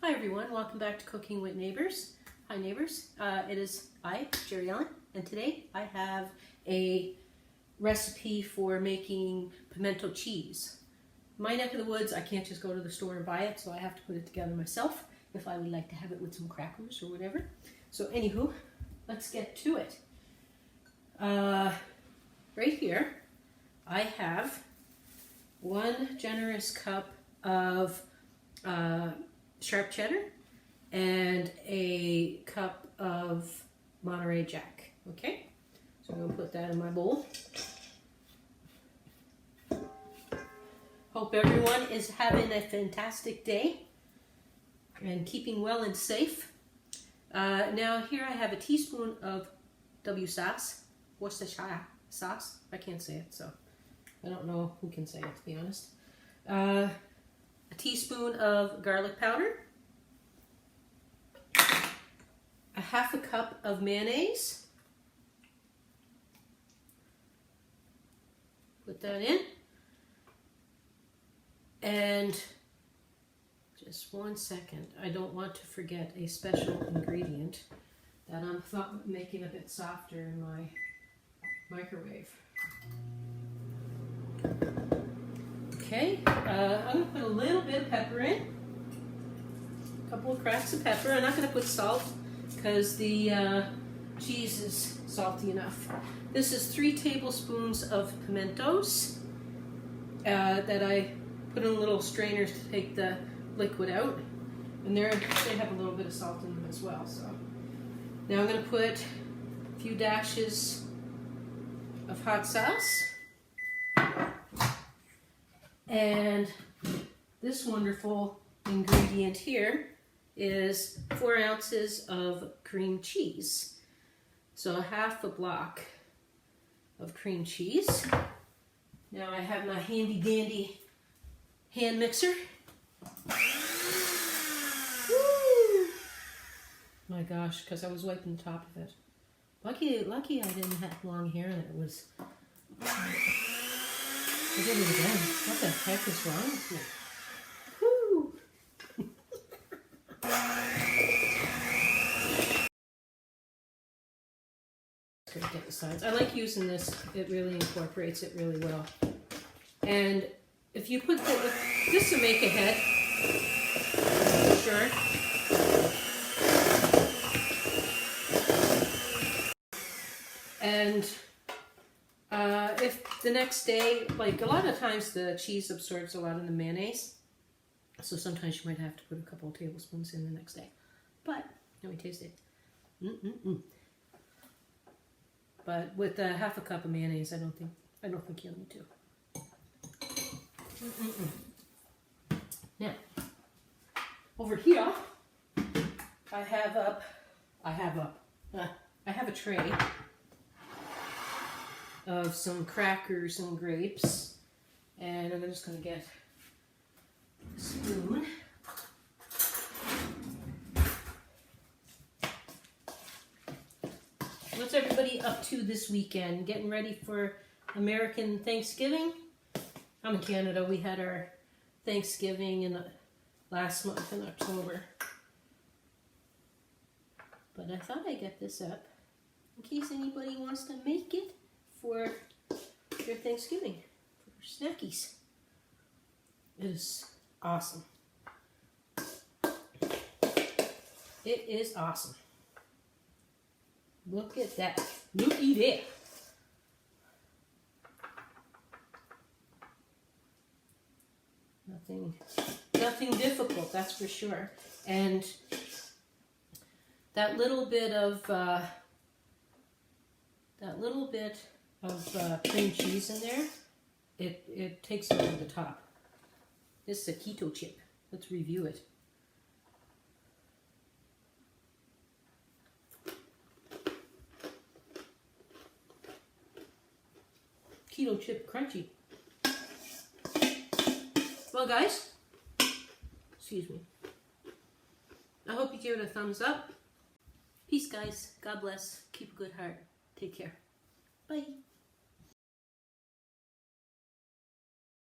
Hi everyone, welcome back to Cooking with Neighbours. Hi Neighbours, it is I, Jerri-ellen, and today I have a recipe for making pimento cheese. My neck of the woods, I can't just go to the store and buy it, so I have to put it together myself if I would like to have it with some crackers or whatever. So anywho, let's get to it. Right here, I have 1 generous cup of sharp cheddar and a cup of Monterey Jack. Okay, so I'm going to put that in my bowl. Hope everyone is having a fantastic day and keeping well and safe. Now here I have a teaspoon of W sauce, Worcestershire sauce. I can't say it, so I don't know who can say it, to be honest. A teaspoon of garlic powder, a half a cup of mayonnaise, put that in, and just 1 second, I don't want to forget a special ingredient that I'm making a bit softer in my microwave. Okay, I'm going to put a little bit of pepper in, a couple of cracks of pepper. I'm not going to put salt because the cheese is salty enough. This is 3 tablespoons of pimentos that I put in little strainers to take the liquid out, and they have a little bit of salt in them as well. So now I'm going to put a few dashes of hot sauce. And this wonderful ingredient here is 4 ounces of cream cheese. So half a block of cream cheese. Now I have my handy dandy hand mixer. Woo! My gosh, because I was wiping the top of it. Lucky I didn't have long hair and it was... I did it again. What the heck is wrong with me? Woo! Get the sides. I like using this. It really incorporates it really well. And if you put just to make a head, sure. And if the next day, like a lot of times the cheese absorbs a lot of the mayonnaise, so sometimes you might have to put a couple of tablespoons in the next day. But let me taste it. But with half a cup of mayonnaise, I don't think you'll need to. Now, over here, I have a tray of some crackers and grapes, and I'm just going to get a spoon. What's everybody up to this weekend? Getting ready for American Thanksgiving? I'm in Canada. We had our Thanksgiving in last month in October. But I thought I'd get this up in case anybody wants to make it for your Thanksgiving, for snackies. It is awesome. It is awesome. Look at that. Looky there. Nothing difficult, that's for sure. And that little bit of cream cheese in there, it takes it over the top. This is a keto chip. Let's review it. Keto chip crunchy. Well guys, excuse me. I hope you give it a thumbs up. Peace guys. God bless. Keep a good heart. Take care. Bye.